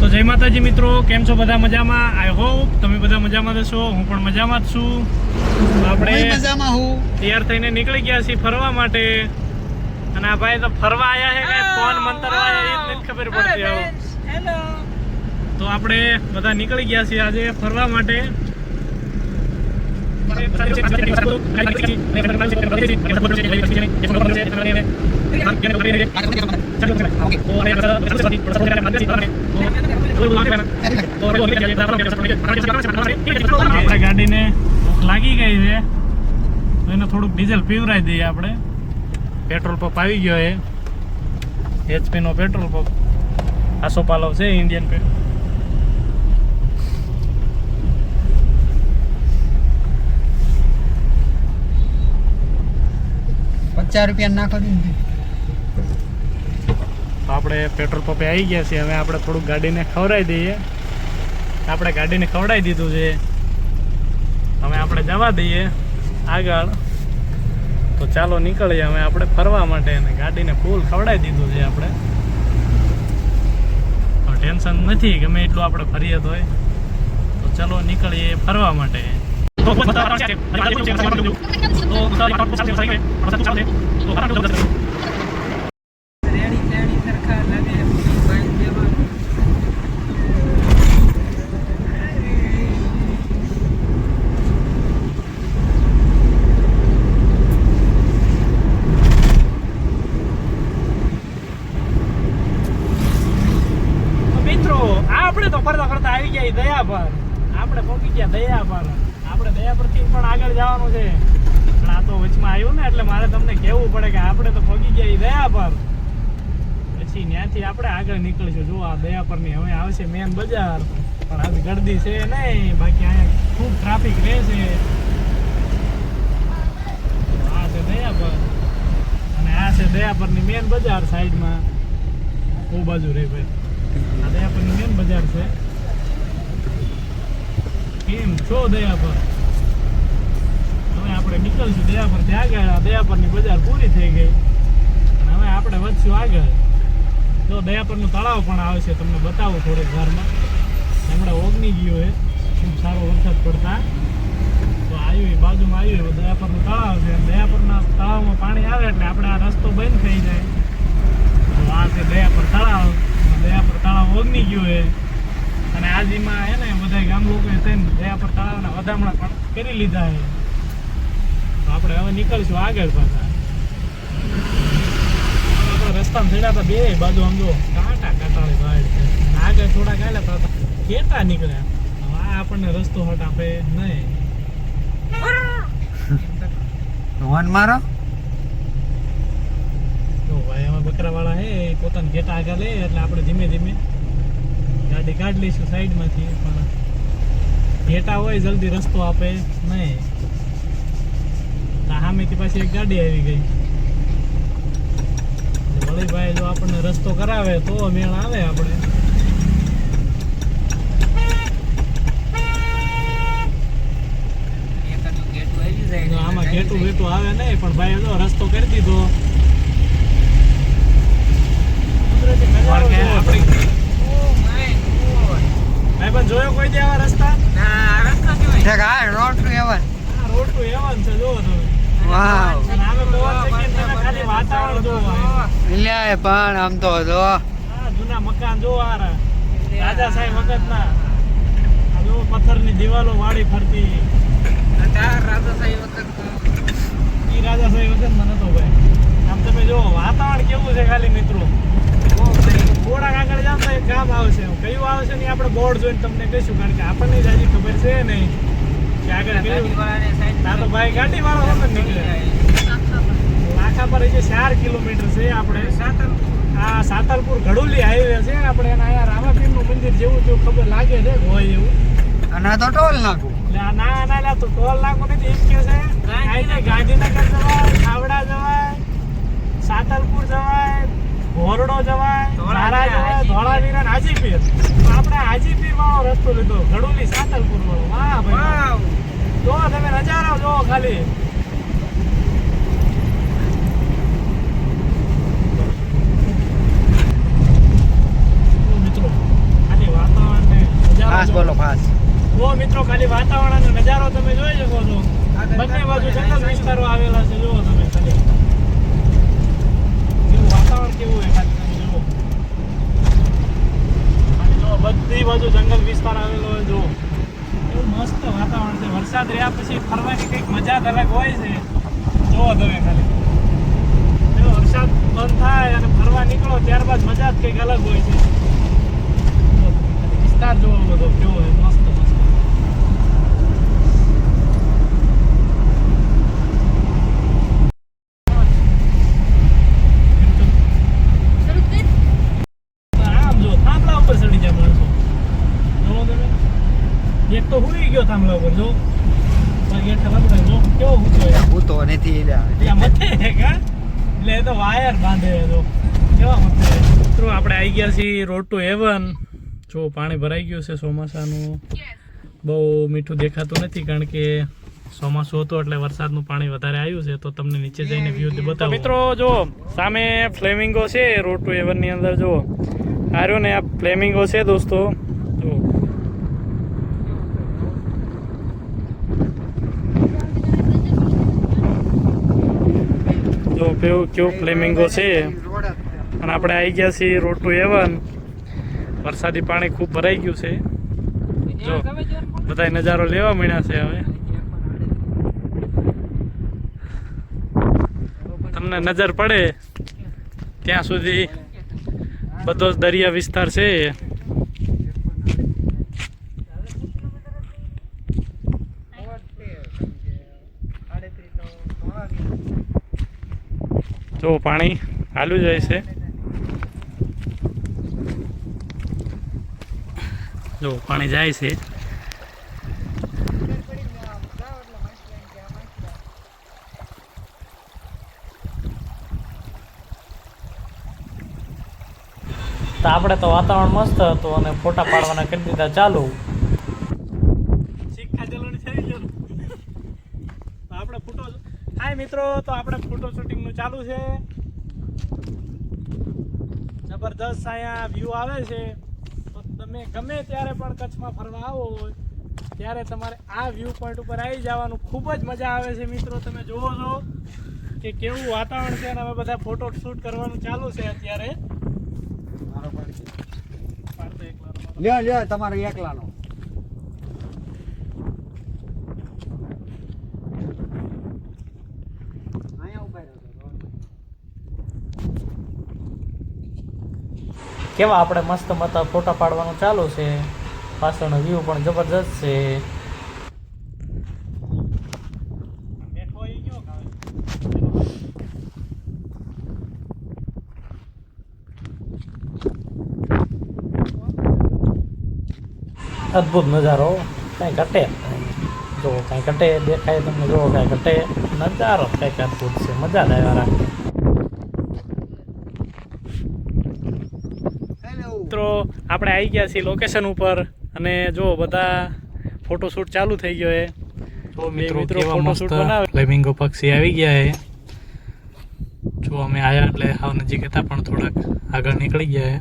તો જય માતાજી મિત્રો, કેમ છો બધા? મજામાં? આઈ હોપ તમે બધા મજામાં હશો. હું પણ મજામાં જ છું. આપણે મજામાં હું તૈયાર થઈને નીકળી ગયા છીએ ફરવા માટે. અને આ ભાઈ તો ફરવા આયા છે કે ફોન મંતરવા આયા એ નથી ખબર પડતી. હેલો. તો આપણે બધા નીકળી ગયા છીએ આજે ફરવા માટે. ગાડીને લાગી ગઈ છે, એને થોડુંક ડીઝલ પીવરાઈ દઈએ આપણે. પેટ્રોલ પંપ આવી ગયો છે, HP નો પેટ્રોલ પંપ. આસોપાલવ છે ઇન્ડિયન પેટ્રોલ. ₹50 નાખો દીધું. તો આપણે પેટ્રોલ પંપે આવી ગયા છીએ. હવે આપણે થોડુંક ગાડીને ખવડાવી દઈએ. આપણે ગાડીને ખવડાવી દીધું છે, હવે આપણે જવા દઈએ આગળ. તો ચાલો નીકળીએ હવે આપણે ફરવા માટે. અને ગાડીને ફૂલ ખવડાવી દીધું છે આપણે. ટેન્શન નથી, ગમે એટલું આપણે ફરીએ તોય. તો ચાલો નીકળીએ ફરવા માટે. મિત્રો આપણે તો ફરતા ફરતા આવી ગયા દયાપર. આપણે પહોંચી ગયા દયાપર. આપણે દયાપરથી પણ આગળ જવાનું છે, પણ આ તો વચમાં આવ્યું ને એટલે મારે તમને કહેવું પડે કે આપણે તો પહોંચી ગયા દયાપર. પછી ત્યાંથી આપણે આગળ નીકળીશું. જો આ દયાપરની હવે આવશે મેન બજાર, પણ આવી ગળદી છે નહીં. બાકી અહીંયા ખૂબ ટ્રાફિક રહેશે. આ છે દયાપર અને આ છે દયાપરની મેન બજાર. સાઈડમાં ઓ બાજુ રે ભાઈ, આ દયાપરની મેન બજાર છે. કેમ છો દયાપર? હવે આપણે નીકળશું દયાપરથી આગળ. આ દયાપરની બજાર પૂરી થઈ ગઈ અને હવે આપણે વધશું આગળ. જો દયાપરનું તળાવ પણ આવશે, તમને બતાવું થોડીક વારમાં. હમણાં ઓગની ગયું છે, ખૂબ સારો વરસાદ પડતા. તો આવ્યું બાજુમાં આવ્યું દયાપરનું તળાવ છે. દયાપરના તળાવમાં પાણી આવે એટલે આપણે આ રસ્તો બંધ થઈ જાય. તો આ છે દયાપર તળાવ. દયાપર તળાવ ઓગની ગયું છે અને આજમાં હે ને બધા ગામ લોકોએ થઈને દયાપર તળાવના વધામણા પણ કરી લીધા છે. તો આપણે હવે નીકળીશું આગળ પાછા. રસ્તામાં ચડ્યા બે બાજુ આમ જો કાંટાળી વાડ છે. આગળ થોડાક આવેલા તો કેટા નીકળ્યા. હવે આ આપણને રસ્તો હટ આપે નહીં. હોર્ન મારો. જો ભાઈ એમાં બકરાવાળા હે, પોતાના ઘેટા આગળ લે એટલે આપણે ધીમે ધીમે ગાડી કાઢી લઈશું સાઈડમાંથી. પણ ઘેટા હોય જલ્દી રસ્તો આપે નહીં. સામેથી પાછી એક ગાડી આવી ગઈ. વળીભાઈ જો આપણને રસ્તો કરાવે તો મેળ આવે આપણે. આમાં ઘેટું વેટું આવે નહીં, પણ ભાઈ જો રસ્તો કરી દીધો. ભાઈ પણ જોયો કોઈ દે આવા રસ્તા? Road to heaven. Road to heaven છે, જોવો તમે. વાવ. ખાલી વાતાવરણ જોવો. પણ આમ તો જો જૂના મકાન જો રાજા સાહેબ વખત ના. જો પથ્થરની દિવાલો વાળી ફરતી. રાજા સાહેબ વખત માં નતો ભાઈ. આમ તમે જો વાતાવરણ કેવું છે ખાલી મિત્રો. થોડાક આગળ જાવ તો એક ગામ આવશે. કયું આવશે ને આપણે બોર્ડ જોઈને તમને કહીશું, કારણ કે આપણને જ હજી ખબર છે નહીં કે આગળ કયું. તો ભાઈ ગાડી વાળો વખત નીકળે. લાખા પર 4 કિલોમીટર છે. આપણે આ સાતલપુર ઘડુલી હાઈવે છે. આપણે એના અહીંયા રામાપીરનું મંદિર જેવું જેવું ખબર લાગે છે હોય એવું. અને તો ટોલ નાખું. ના તો ટોલ નાખું નથી એમ કે છે. ગાંધીનગર જવાય, ખાવડા જવાય, સાતલપુર જવાય, ઘોરડો જવાય, ધોળાવીરા, હાજીપીર. આપણે હાજીપીર વાળો રસ્તો લીધો, ઘડુલી સાતલપુર વાળો. ખાલી. જો મિત્રો ખાલી વાતાવરણ ને નજારો ફાસ જો. બોલો ફાસ. જો મિત્રો ખાલી વાતાવરણ અને નજારો તમે જોઈ શકો છો. બંને બાજુ જંગલ વિસ્તારો આવેલા છે. જુઓ તમે ખાલી કેવું વાતાવરણ કેવું છે ખાલી તમે જુઓ. ખાલી જુઓ બધી બાજુ જંગલ વિસ્તાર આવેલો હોય. જુઓ એવું મસ્ત વાતાવરણ છે. વરસાદ રહ્યા પછી ફરવાની કંઈક મજા જ અલગ હોય છે. જુઓ તમે ખાલી જો વરસાદ બંધ થાય અને ફરવા નીકળો ત્યારબાદ મજા જ કંઈક અલગ હોય છે. જુઓ તમે ખાલી વિસ્તાર જોવો બધો કેવો હોય મસ્ત મસ્ત. આમ જો થાંભલા ઉપર ચડી જાય માણસો. જોવો તમે એક તો હુઈ ગયો થાંભલા ઉપર. જો બાકી એટલે બધું જો કેવો ઊંચો છે. હું તો નથી ત્યાં મથે છે કા એટલે એ તો વાયર બાંધે છે. જો કેવા મથે. મિત્રો આપણે આવી ગયા છીએ રોડ ટુ હેવન. જો પાણી ભરાઈ ગયું છે ચોમાસાનું. બહુ મીઠું દેખાતું નથી કારણ કે ચોમાસું હતું એટલે વરસાદનું પાણી વધારે આવ્યું છે. તો તમને નીચે જઈને વ્યૂ બતાવો. મિત્રો જો સામે ફ્લેમિંગો છે રોડ ટુ હેવન ની અંદર. જો આર્યો ને આ ફ્લેમિંગો છે દોસ્તો. જો કેવું ફ્લેમિંગો છે. અને આપણે આવી ગયા છીએ રોડ ટુ હેવન. વરસાદી પાણી ખૂબ ભરાઈ ગયું છે. જો બધા નજારો લેવા મળ્યા છે. હવે તમને નજર પડે ત્યાં સુધી બધો જ દરિયા વિસ્તાર છે. જો પાણી હાલું જાય છે. જો પાણી જાય છે. તો આપણે તો વાતાવરણ મસ્ત હતું અને ફોટા પાડવાના કરી દીધા ચાલુ. આપણે ફોટો હાય મિત્રો તો આપણે ફોટો શૂટિંગ નું ચાલુ છે. જબરદસ્ત અહીંયા વ્યૂ આવે છે. તો તમે ગમે ત્યારે પણ કચ્છમાં ફરવા આવો હોય ત્યારે તમારે આ વ્યૂ પોઈન્ટ ઉપર આવી જવાનું. ખૂબ જ મજા આવે છે મિત્રો. તમે જુઓ છો કે કેવું વાતાવરણ છે અને અમે બધા ફોટો શૂટ કરવાનું ચાલુ છે અત્યારે. લ્યો લ્યો તમારો એકલાનો. કેવા આપણે મસ્ત મસ્ત ફોટા પાડવાનું ચાલુ છે. પાછળનો વ્યૂ પણ જબરજસ્ત છે. અદ્ભુત નજારો. કઈ ઘટે જો કઈ ઘટે દેખાય તમને. જો કઈ ઘટે નજારો કઈક અદ્ભુત છે. મજા જ આવ્યા રાખે. મિત્રો આપણે આવી ગયા છીએ લોકેશન ઉપર અને જો બધા ફોટોશૂટ ચાલુ થઈ ગયો છે. તો મિત્રો ફોટોશૂટ બનાવે. ફ્લેમિંગો પક્ષી આવી ગયા છે. જો અમે આવ્યા એટલે હાવ નજીક હતા પણ થોડાક આગળ નીકળી ગયા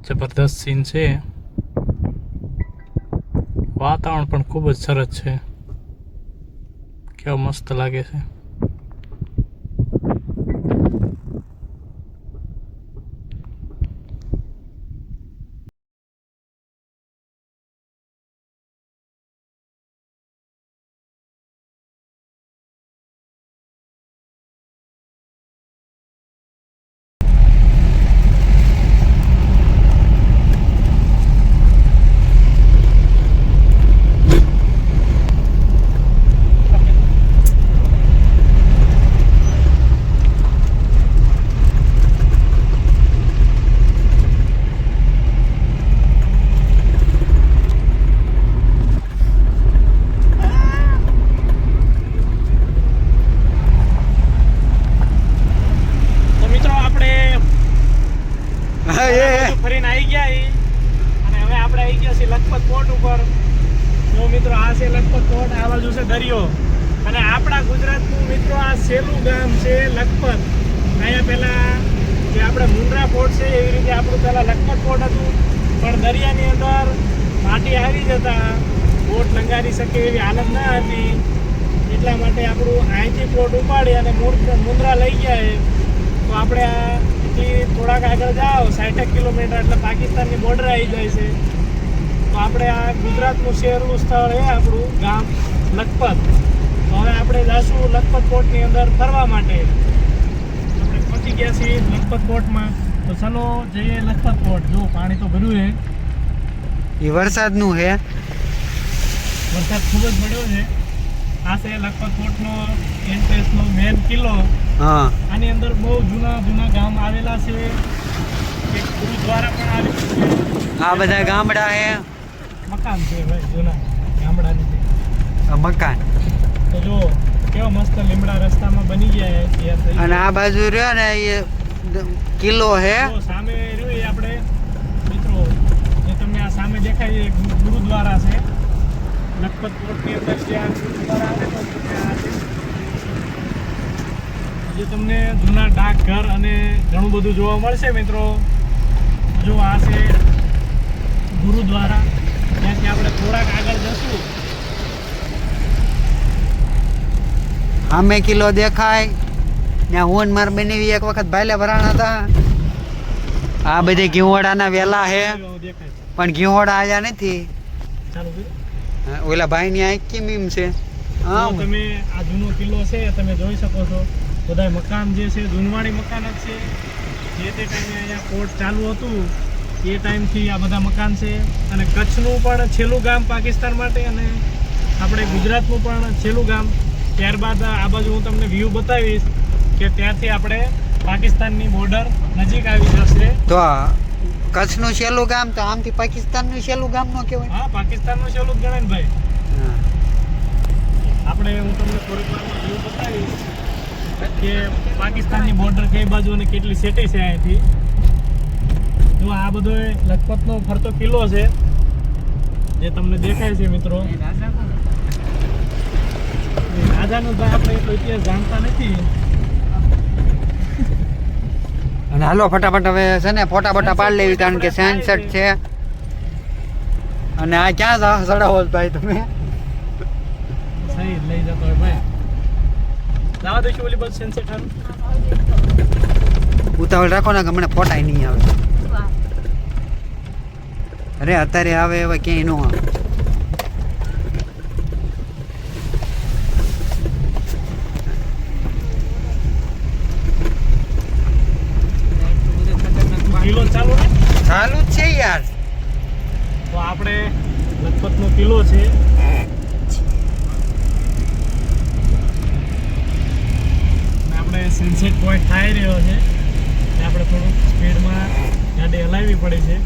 છે. જબરદસ્ત સીન છે. વાતાવરણ પણ ખૂબ જ સરસ છે. કેવો મસ્ત લાગે છે. ફરીને આવી ગયા અને હવે આપણે આવી ગયા છીએ લખપત પોર્ટ ઉપર. જો મિત્રો આ છે લખપત પોર્ટ, આ બાજુ છે દરિયો, અને આપણા ગુજરાતનું મિત્રો આ છેલ્લું ગામ છે લખપત. અહીંયા પહેલા જે આપણે મુન્દ્રા પોર્ટ છે એવી રીતે આપણું પહેલા લખપત પોર્ટ હતું, પણ દરિયાની અંદર માટી આવી જતા બોટ લંગારી શકે એવી હાલત ના હતી, એટલા માટે આપણું અહીંથી પોર્ટ ઉપાડી અને મુન્દ્રા લઈ ગયા છે. તો આપણે આથી થોડાક આગળ જાઓ 60 કિલોમીટર એટલે પાકિસ્તાનની બોર્ડર આવી જાય છે. તો આપણે આ ગુજરાતનું શહેરનું સ્થળ છે આપણું ગામ લખપત. તો હવે આપણે જઈશું લખપત પોર્ટની અંદર ફરવા માટે. આપણે પહોંચી ગયા છીએ લખપત પોર્ટમાં. તો ચલો જઈએ લખપત પોર્ટ. જો પાણી તો ભર્યું છે, એ વરસાદનું છે. વરસાદ ખૂબ જ પડ્યો છે. આ છે લખપત પોર્ટનો એન્ટ્રેન્સનો મેન કિલ્લો. હા, આની અંદર બહુ જૂના ગામ આવેલા છે, એક ગુરુદ્વારા પણ આવેલું છે. આ બધા ગામડા છે. મકાન છે ભાઈ, જૂના ગામડાની છે. આ મકાન. તો જો કેવો મસ્ત લીમડા રસ્તામાં બની ગયા છે તૈયાર થઈ. અને આ બાજુ રહ્યો ને એ કિલ્લો છે. જો સામે રહ્યું એ આપણે મિત્રો જે તમને આ સામે દેખાય છે ગુરુદ્વારા છે. લખપત પોર્ટની અંદર જે આ ગુરુદ્વારા આવેલો છે ત્યાં છે. જે તમને જૂના ડાકઘર અને ઘણું બધું જોવા મળશે મિત્રો. જો આ છે ગુરુદ્વારા, ત્યાંથી આપણે થોડાક આગળ જશું. સામે કિલ્લો દેખાય. ત્યાં હું ને માર બનેવી એક વખત ભાઈલા ભરાણા હતા. આ બધી ઘીવડાના વેલા છે, એવું દેખાય છે. પણ ઘીવડા આયા નથી. ચાલુ કર્યું. ઓલા ભાઈ ની આંખ કેમ એમ છે? હા, તો તમે આ જૂનો કિલ્લો છે તમે જોઈ શકો છો. બધા મકાન જે છે જૂનવાણી મકાન જ છે. જે તે ટાઈમે અહીંયા પોર્ટ ચાલુ હતું એ ટાઈમથી આ બધા મકાન છે. અને કચ્છનું પણ છેલ્લું ગામ પાકિસ્તાન માટે, અને આપણે ગુજરાતનું પણ છેલ્લું ગામ. ત્યારબાદ આ બાજુ હું તમને વ્યૂ બતાવીશ કે ત્યાંથી આપણે પાકિસ્તાનની બોર્ડર નજીક આવી જશે. તો કચ્છનું છેલ્લું ગામ તો આમથી પાકિસ્તાનનું છેલ્લું ગામ નો કહેવાય. હા, પાકિસ્તાનનું છેલ્લું જ ગણાય ને ભાઈ. હા. આપણે હું તમને થોડીક વારમાં વ્યૂ બતાવીશ કે પાકિસ્તાનની બોર્ડર કઈ બાજુ અને કેટલી સેટી છે અહીંથી. જો આ બધો લખપતનો ફરતો કિલ્લો છે જે તમને દેખાય છે મિત્રો. રાજાનો ભાઈ આપણે એટલો ઇતિહાસ જાણતા નથી. અને હાલો ફટાફટ હવે છે ને ફોટા બોટા પાડી લેવી, કારણ કે સનસેટ છે. અને આ ક્યાં ચડાવો ભાઈ તમે? સહી લઈ જતો હોય ભાઈ. જવા દઈશું ઓલી બસ સનસેટ હાલ. ઉતાવળ રાખો ને, હમણાં ફોટા નહીં આવે. અરે અત્યારે આવે હવે ક્યાંય ન આવે. કિલ્લો ચાલુ ને ચાલુ જ છે યાર. તો આપણે લખપતનો કિલ્લો છે. આપણે સનસેટ પોઈન્ટ થઈ રહ્યો છે. આપણે થોડુંક સ્પીડમાં ગાડી હલાવવી પડે છે.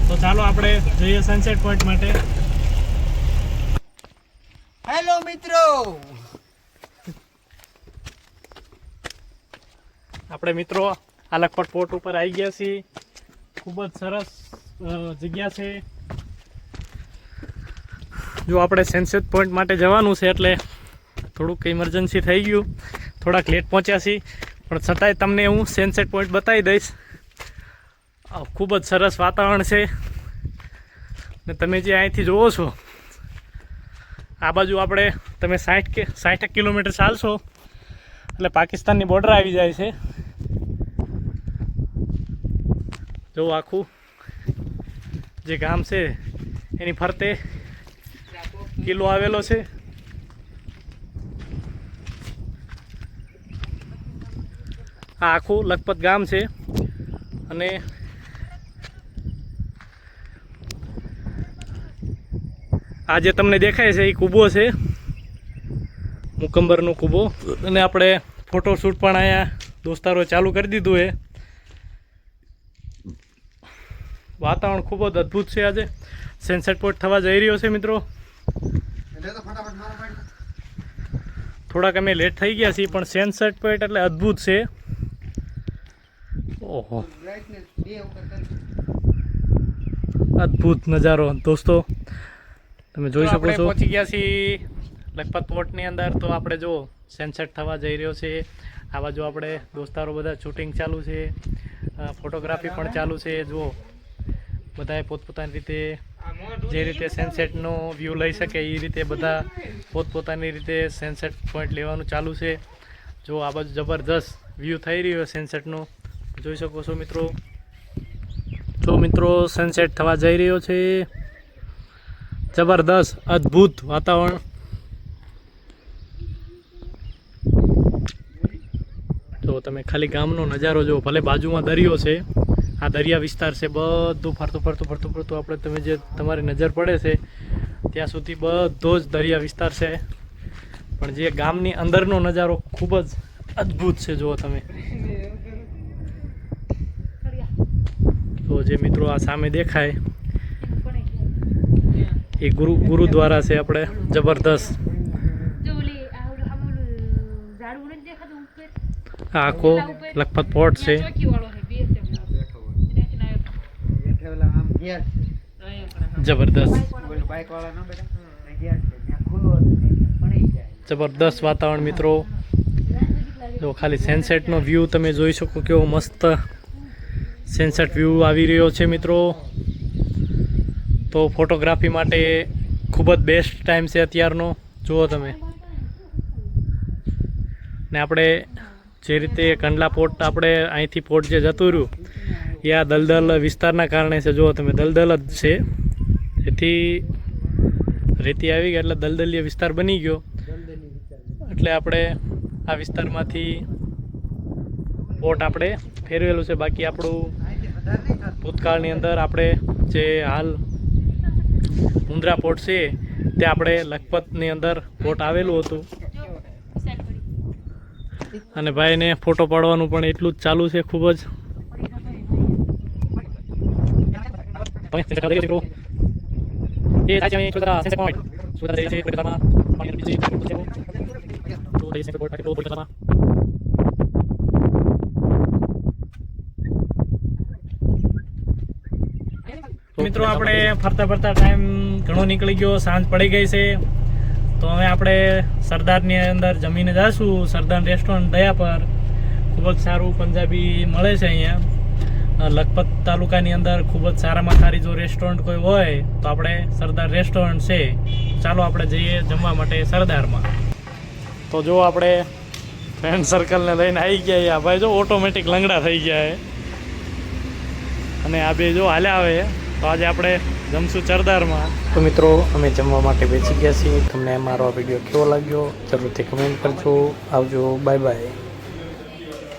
તો ચાલો આપણે જઈએ સનસેટ પોઈન્ટ માટે. હેલો મિત્રો, આપણે મિત્રો આ લખપત પોર્ટ ઉપર આવી ગયા છીએ. ખૂબ જ સરસ જગ્યા છે. જો આપણે સનસેટ પોઈન્ટ માટે જવાનું છે એટલે થોડુંક ઇમરજન્સી થઈ ગયું, થોડાક લેટ પહોંચ્યા છીએ, પણ છતાંય તમને હું સનસેટ પોઈન્ટ બતાવી દઈશ. ખૂબ જ સરસ વાતાવરણ છે. ને તમે જે અહીંથી જુઓ છો આ બાજુ આપણે તમે 60 કિલોમીટર ચાલશો એટલે પાકિસ્તાનની બોર્ડર આવી જાય છે. જો આખું જે ગામ છે એની ફરતે કિલ્લો આવેલો છે. આ આખું લખપત ગામ છે. અને આ જે તમને દેખાય છે એ કૂબો છે, મુકંબરનો કૂબો. અને આપણે ફોટોશૂટ પણ અહીંયા દોસ્તારો ચાલુ કરી દીધું છે. વાતાવરણ ખૂબ જ અદ્ભુત છે. આજે સનસેટ પોઈન્ટ થવા જઈ રહ્યો છે મિત્રો. થોડાક અમે લેટ થઈ ગયા છીએ, પણ સનસેટ પોઈન્ટ એટલે અદ્ભુત છે. ઓહો, અદ્ભુત નજારો દોસ્તો. તમે જોઈ શકો છો પહોંચી ગયા છીએ લખપત પોર્ટની અંદર. તો આપણે જો સનસેટ થવા જઈ રહ્યો છે. આ બાજુ આપણે દોસ્તારો બધા શૂટિંગ ચાલુ છે, ફોટોગ્રાફી પણ ચાલુ છે. જુઓ બધાએ પોતપોતાની રીતે જે રીતે સનસેટનો વ્યૂ લઈ શકે એ રીતે બધા પોતપોતાની રીતે સનસેટ પોઈન્ટ લેવાનું ચાલુ છે. જો આ બાજુ જબરદસ્ત વ્યૂ થઈ રહ્યો સનસેટનો જોઈ શકો છો મિત્રો. જો મિત્રો સનસેટ થવા જઈ રહ્યો છે. જબરદસ્ત અદ્ભુત વાતાવરણ. જો તમે ખાલી ગામનો નજારો જો, ભલે બાજુમાં દરિયો છે, આ દરિયા વિસ્તાર છે, બધું ફરતું આપણે તમે જે તમારી નજર પડે છે ત્યાં સુધી બધો જ દરિયા વિસ્તાર છે. પણ જે ગામની અંદરનો નજારો ખૂબ જ અદ્ભુત છે. જુઓ તમે તો જે મિત્રો આ સામે દેખાય એ ગુરુદ્વારા છે આપણે. જબરદસ્ત આ આખો લખપત પોર્ટ છે. જબરદસ્ત જબરદસ્ત વાતાવરણ મિત્રો. જો ખાલી સનસેટનો વ્યૂ તમે જોઈ શકો કેવો મસ્ત સનસેટ વ્યૂ આવી રહ્યો છે મિત્રો. તો ફોટોગ્રાફી માટે ખૂબ જ બેસ્ટ ટાઈમ છે અત્યારનો. જુઓ તમે ને આપણે જે રીતે કંડલા પોર્ટ આપણે અહીંથી પોર્ટ જે જતું રહ્યું એ આ દલદલ વિસ્તારના કારણે છે. જુઓ તમે દલદલ જ છે, એથી રેતી આવી ગઈ એટલે દલદલીય વિસ્તાર બની ગયો. એટલે આપણે આ વિસ્તારમાંથી પોર્ટ આપણે ફેરવેલું છે. બાકી આપણું ભૂતકાળની અંદર આપણે જે હાલ મુન્દ્રા પોર્ટ છે તે આપણે લખપતની અંદર પોર્ટ આવેલું હતું. અને ભાઈને ફોટો પાડવાનું પણ એટલું જ ચાલુ છે ખૂબ જ. મિત્રો આપણે ફરતા ટાઈમ ઘણો નીકળી ગયો, સાંજ પડી ગઈ છે. તો હવે આપણે સરદારની અંદર જમીને જઈશું. સરદાર રેસ્ટોરન્ટ દયા પર ખૂબ જ સારું પંજાબી મળે છે અહીંયા લખપત તાલુકાની અંદર. ખૂબ જ સારામાં સારી જો રેસ્ટોરન્ટ કોઈ હોય તો આપણે સરદાર રેસ્ટોરન્ટ છે. ચાલો આપણે જઈએ જમવા માટે સરદારમાં. તો જો આપણે ફ્રેન્ડ સર્કલને લઈને આવી ગયા. આ ભાઈ જો ઓટોમેટિક લંગડા થઈ ગયા છે અને આ બે જો હાલ્યા આવે. તો આજે આપણે જમશું ચરદારમાં. તો મિત્રો અમે જમવા માટે બેસી ગયા છીએ. તમને મારો આ વિડીયો કેવો લાગ્યો જરૂરથી કમેન્ટ કરજો. આવજો, બાય બાય.